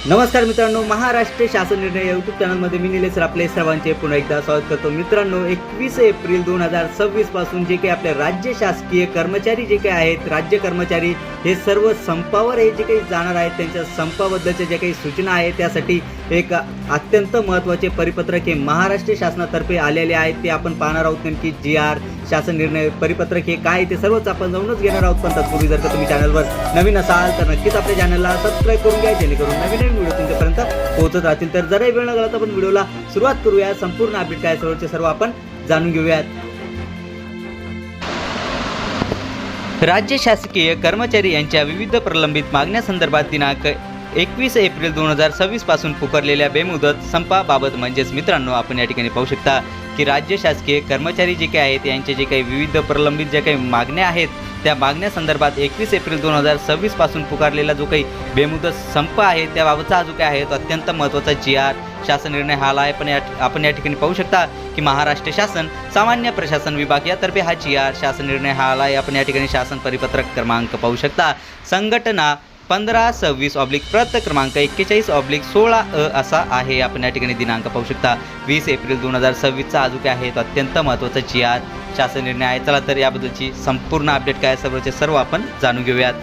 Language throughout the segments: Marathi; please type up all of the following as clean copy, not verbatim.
नमस्कार मित्रांनो, महाराष्ट्र शासन निर्णय यूट्यूब चॅनलमध्ये मी निलेश आपले सर्वांचे पुन्हा एकदा स्वागत करतो। मित्रांनो, 21 एप्रिल 2026 पासून जे काही आपले राज्य शासकीय कर्मचारी जे काही आहेत, राज्य कर्मचारी हे सर्व संपावर हे जे काही जाणार आहेत, त्यांच्या संपाबद्दलच्या जे काही सूचना आहेत त्यासाठी एक अत्यंत महत्त्वाचे परिपत्रक हे महाराष्ट्र शासनातर्फे आलेले आहेत। ते आपण पाहणार आहोत। नेमकी GR शासन निर्णय परिपत्रक हे काय ते सर्वच आपण जाऊनच घेणार आहोत। पण तत्पूर्वी जर का तुम्ही चॅनलवर नवीन असाल तर नक्कीच आपल्या चॅनलला सबस्क्राईब करून घ्या, जेणेकरून नवीन व्हिडिओ तुमच्यापर्यंत पोहोचत राहतील। तर जरा वेळ न घालवता आपण व्हिडिओला सुरुवात करूया। संपूर्ण अपडेट काय सर्वचे सर्व आपण जाणून घेऊयात। राज्य शासकीय कर्मचारी यांच्या विविध प्रलंबित मागण्यासंदर्भात दिनांक 21 एप्रिल 2026 पासून पुकारलेल्या बेमुदत संपाबाबत म्हणजेच मित्रांनो, आपण या ठिकाणी पाहू शकता की राज्य शासकीय कर्मचारी जे काही आहेत यांचे जे काही विविध प्रलंबित जे काही मागण्या आहेत त्या मागण्यासंदर्भात 21 एप्रिल 2026 पासून पुकारलेला जो काही बेमुदत संप आहे त्याबाबतचा जो काही आहे तो अत्यंत महत्त्वाचा GR शासन निर्णय हा आला आहे। पण आपण या ठिकाणी पाहू शकता की महाराष्ट्र शासन सामान्य प्रशासन विभाग यातर्फे हा GR शासन निर्णय हा आला आहे। आपण या ठिकाणी शासन परिपत्रक क्रमांक पाहू शकता। संघटना 1526 प्रत क्रमांक 41/16 असा आहे। आपण या ठिकाणी दिनांक पाहू शकता 20 एप्रिल 2026चा जो काय आहे तो अत्यंत महत्त्वाचा GR शासन निर्णय आहे। चला तर याबद्दलची संपूर्ण अपडेट काय सर्वचे सर्व आपण जाणून घेऊयात।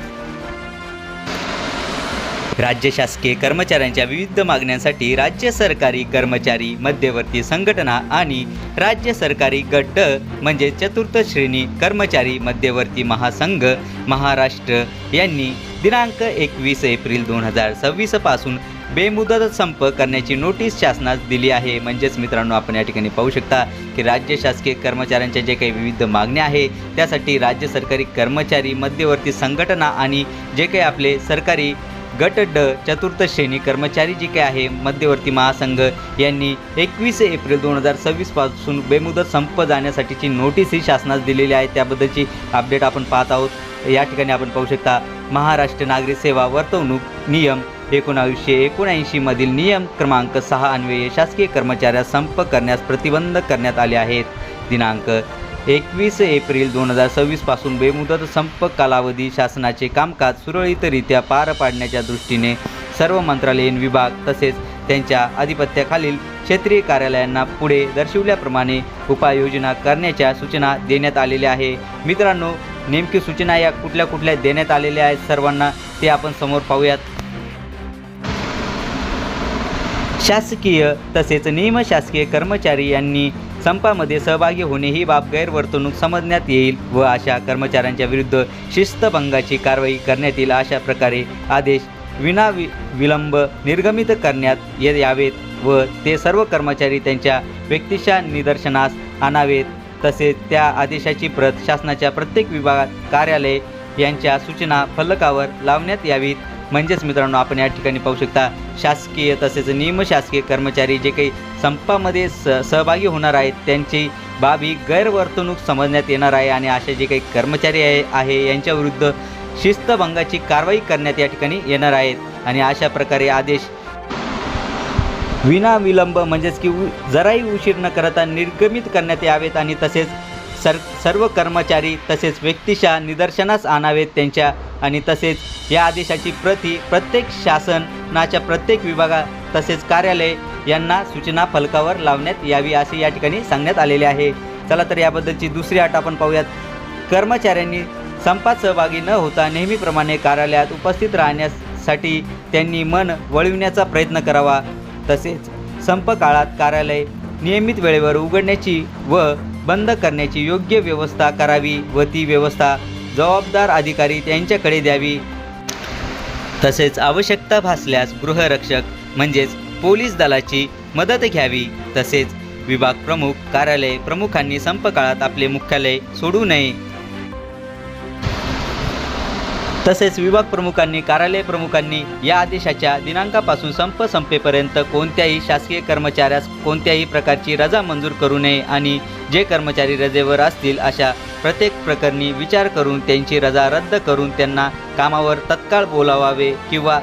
राज्य शासकीय कर्मचाऱ्यांच्या विविध मागण्यांसाठी राज्य सरकारी कर्मचारी मध्यवर्ती संघटना आणि राज्य सरकारी गट म्हणजे चतुर्थ श्रेणी कर्मचारी मध्यवर्ती महासंघ महाराष्ट्र यांनी दिनांक 21 एप्रिल 2026 पासून बेमुदत संप करण्याची नोटीस शासनास दिली आहे। म्हणजेच मित्रांनो, आपण या ठिकाणी पाहू शकता की राज्य शासकीय कर्मचाऱ्यांच्या जे काही विविध मागण्या आहे त्यासाठी राज्य सरकारी कर्मचारी मध्यवर्ती संघटना आणि जे काही आपले सरकारी गट ड चतुर्थ श्रेणी कर्मचारी जे काही आहे मध्यवर्ती महासंघ यांनी 21 एप्रिल 2026 पासून बेमुदत संप जाण्यासाठीची नोटीस ही शासनास दिलेली आहे। त्याबद्दलची अपडेट आपण पाहत आहोत। या ठिकाणी आपण पाहू शकता महाराष्ट्र नागरी सेवा वर्तवणूक नियम 1979 मधील नियम क्रमांक 6 अन्वये शासकीय कर्मचाऱ्यास संप करण्यास प्रतिबंध करण्यात आले आहेत। दिनांक 21 एप्रिल 2026 पासून बेमुदत संप कालावधी शासनाचे कामकाज सुरळीतरित्या पार पाडण्याच्या दृष्टीने सर्व मंत्रालयीन विभाग तसेच त्यांच्या आधिपत्याखालील क्षेत्रीय कार्यालयांना पुढे दर्शविल्याप्रमाणे उपाययोजना करण्याच्या सूचना देण्यात आलेल्या आहे। मित्रांनो, नेमकी सूचना या कुठल्या देण्यात आलेल्या आहेत सर्वांना ते आपण समोर पाहूयात। शासकीय तसेच निमशासकीय कर्मचारी यांनी संपामध्ये सहभागी होणे ही बाब गैरवर्तणूक समजण्यात येईल व अशा कर्मचाऱ्यांच्या विरुद्ध शिस्तभंगाची कारवाई करण्यात येईल। अशा प्रकारे आदेश विलंब निर्गमित करण्यात यावेत व ते सर्व कर्मचारी त्यांच्या व्यक्तिशा निदर्शनास आणावेत। तसेच त्या आदेशाची प्रत शासनाच्या प्रत्येक विभागात कार्यालय यांच्या सूचना फलकावर लावण्यात यावीत। म्हणजेच मित्रांनो, आपण या ठिकाणी पाहू शकता शासकीय तसेच निमशासकीय कर्मचारी जे काही संपामध्ये सहभागी होणार आहेत त्यांची बाब ही गैरवर्तणूक समजण्यात येणार आहे आणि असे जे काही कर्मचारी आहे यांच्याविरुद्ध शिस्तभंगाची कारवाई करण्यात या ठिकाणी येणार आहेत। आणि अशा प्रकारे आदेश विनाविलंब म्हणजेच की जराही उशीर न करता निर्गमित करण्यात यावेत आणि तसेच सर्व कर्मचारी तसेच व्यक्तिशा निदर्शनास आणावेत त्यांच्या। आणि तसेच या आदेशाची प्रती प्रत्येक शासनाच्या प्रत्येक विभागात तसेच कार्यालय यांना सूचना फलकावर लावण्यात यावी असे या ठिकाणी सांगण्यात आलेले आहे। चला तर याबद्दलची दुसरी अट आपण पाहूयात। कर्मचाऱ्यांनी संपात सहभागी न होता नेहमीप्रमाणे कार्यालयात उपस्थित राहण्यासाठी त्यांनी मन वळविण्याचा प्रयत्न करावा। तसेच संप काळात कार्यालय नियमित वेळेवर उघडण्याची व बंद करण्याची योग्य व्यवस्था करावी व ती व्यवस्था जबाबदार अधिकारी त्यांच्याकडे द्यावी। तसेच आवश्यकता भासल्यास गृहरक्षक म्हणजेच पोलीस दलाची मदत घ्यावी। तसेच विभाग प्रमुख कार्यालय प्रमुखांनी संप काळात आपले मुख्यालय सोडू नये। तसेच विभाग प्रमुखांनी कार्यालय प्रमुखांनी या आदेशाच्या दिनांकापासून संप संपेपर्यंत कोणत्याही शासकीय कर्मचाऱ्यास कोणत्याही प्रकारची रजा मंजूर करू नये आणि जे कर्मचारी रजेवर असतील अशा प्रत्येक प्रकरणी विचार करून त्यांची रजा रद्द करून त्यांना कामावर तत्काळ बोलावावे किंवा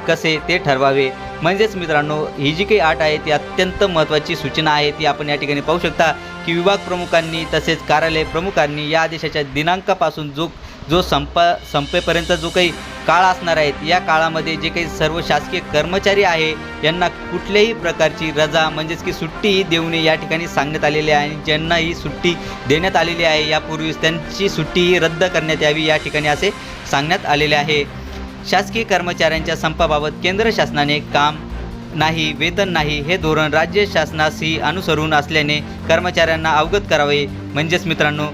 कसे ते ठरवावे। म्हणजेच मित्रांनो, ही जी काही अट आहे ती अत्यंत महत्त्वाची सूचना आहे। ती आपण या ठिकाणी पाहू शकता की विभाग प्रमुखांनी तसेच कार्यालय प्रमुखांनी या आदेशाच्या दिनांकापासून जो संपेपर्यंत जो काही काळ असणार आहेत. या काळामध्ये जे काही सर्व शासकीय कर्मचारी आहे यांना कुठल्याही प्रकारची रजा म्हणजेच की सुट्टी देऊ नये या ठिकाणी सांगण्यात आलेले आहे. आणि ज्यांना ही सुट्टी देण्यात आलेली आहे यापूर्वीच त्यांची सुट्टी रद्द करण्यात यावी या ठिकाणी असे सांगण्यात आलेले आहे. शासकीय कर्मचाऱ्यांच्या संपाबाबत केंद्र शासनाने काम नाही वेतन नाही हे धोरण राज्य शासनाशी अनुसरून असल्याने कर्मचाऱ्यांना अवगत करावे. म्हणजेच मित्रांनो,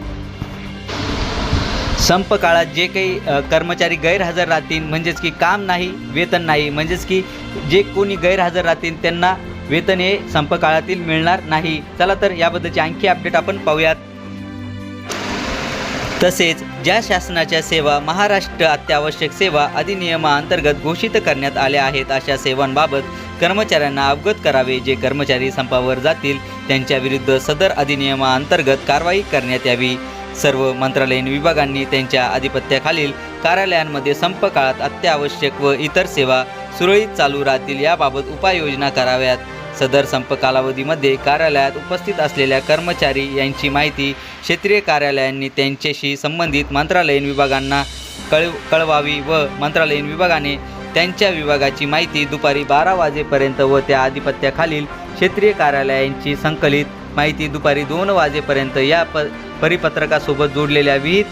संप काळात जे काही कर्मचारी गैरहजर राहतील म्हणजेच की काम नाही वेतन नाही म्हणजेच की जे कोणी गैरहजर राहतील त्यांना वेतन हे संप काळातील मिळणार नाही. चला तर याबद्दलची आणखी अपडेट आपण पाहूयात. तसेच ज्या शासनाच्या सेवा महाराष्ट्र अत्यावश्यक सेवा अधिनियमाअंतर्गत घोषित करण्यात आल्या आहेत अशा सेवांबाबत कर्मचाऱ्यांना अवगत करावे. जे कर्मचारी संपावर जातील त्यांच्या विरुद्ध सदर अधिनियमाअंतर्गत कारवाई करण्यात यावी. सर्व मंत्रालयीन विभागांनी त्यांच्या अधिपत्याखालील कार्यालयांमध्ये संप काळात अत्यावश्यक व इतर सेवा सुरळीत चालू राहतील याबाबत उपाययोजना कराव्यात. सदर संप कालावधीमध्ये कार्यालयात उपस्थित असलेल्या कर्मचारी यांची माहिती क्षेत्रीय कार्यालयांनी त्यांच्याशी संबंधित मंत्रालयीन विभागांना कळवावी व मंत्रालयीन विभागाने त्यांच्या विभागाची माहिती दुपारी 12 वाजेपर्यंत व त्या अधिपत्याखालील क्षेत्रीय कार्यालयांची संकलित माहिती दुपारी 2 वाजेपर्यंत या परिपत्रकासोबत जोडलेल्या विहित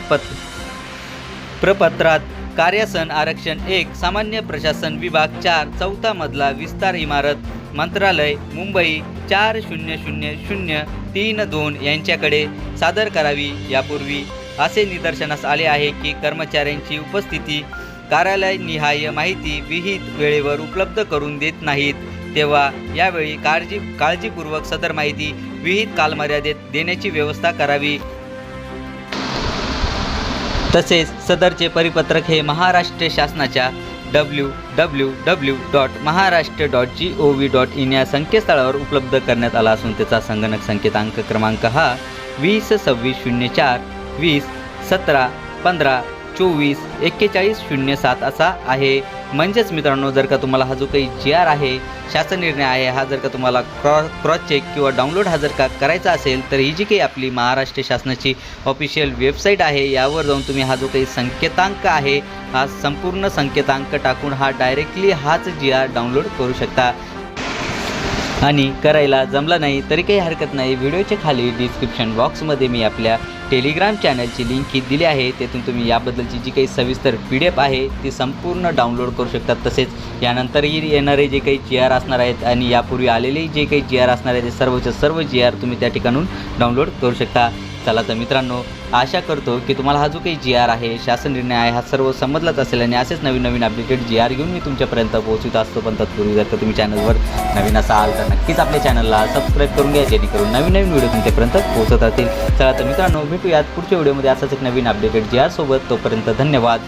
प्रपत्रात कार्यासन आरक्षण 1 सामान्य प्रशासन विभाग 4 चौथा मजला विस्तार इमारत मंत्रालय मुंबई 400032 यांच्याकडे सादर करावी. यापूर्वी असे निदर्शनास आले आहे की कर्मचाऱ्यांची उपस्थिती कार्यालयनिहाय माहिती विहित वेळेवर उपलब्ध करून देत नाहीत. तेव्हा यावेळी काळजीपूर्वक सदर माहिती विहित कालमर्यादेत देण्याची व्यवस्था करावी. तसेच सदरचे परिपत्रक हे महाराष्ट्र शासनाच्या www.maharashtra.gov.in या संकेतस्थळावर उपलब्ध करण्यात आला असून त्याचा संगणक संकेतांक क्रमांक हा 202604 20 17 15 24 41 07 असा आहे. म्हणजेच मित्रांनो, जर का तुम्हाला हा जो काही GR आहे शासन निर्णय आहे हा जर का तुम्हाला क्रॉस चेक किंवा डाउनलोड हा जर का करायचा असेल तर ही जी काही आपली महाराष्ट्र शासनाची ऑफिशियल वेबसाईट आहे यावर जाऊन तुम्ही हा जो काही संकेतांक आहे हा संपूर्ण संकेतांक टाकून हा डायरेक्टली हाच GR डाउनलोड करू शकता. आणि करायला जमला नाही तरी काही हरकत नाही, व्हिडिओच्या खाली डिस्क्रिप्शन बॉक्समध्ये मी आपल्या टेलिग्राम चॅनलची लिंक ही दिली आहे. तेथून तुम्ही याबद्दलची जी काही सविस्तर PDF आहे ती संपूर्ण डाउनलोड करू शकतात. तसेच यानंतरही येणारे जे काही GR असणार आहेत आणि यापूर्वी आलेले जे काही GR असणार आहेत ते सर्वचे सर्व GR तुम्ही त्या ठिकाणून डाउनलोड करू शकता. चला तर मित्रांनो, आशा करतो की तुम्हाला हा जो काही GR आहे शासन निर्णय आहे हा सर्व समजलाच असेल आणि असेच नवीन नवीन अपडेटेड GR घेऊन मी तुमच्यापर्यंत पोहोचत असतो. पण तत्पूर्वी जर का तुम्ही चॅनलवर नवीन असाल तर नक्कीच आपल्या चॅनलला सबस्क्राईब करून घ्या जेणेकरून नवीन नवीन व्हिडिओ तुमच्यापर्यंत पोहोचत राहतील. चला तर मित्रांनो, भेटूयात पुढच्या व्हिडिओमध्ये असाच एक नवीन अपडेटेड GR सोबत. तोपर्यंत धन्यवाद.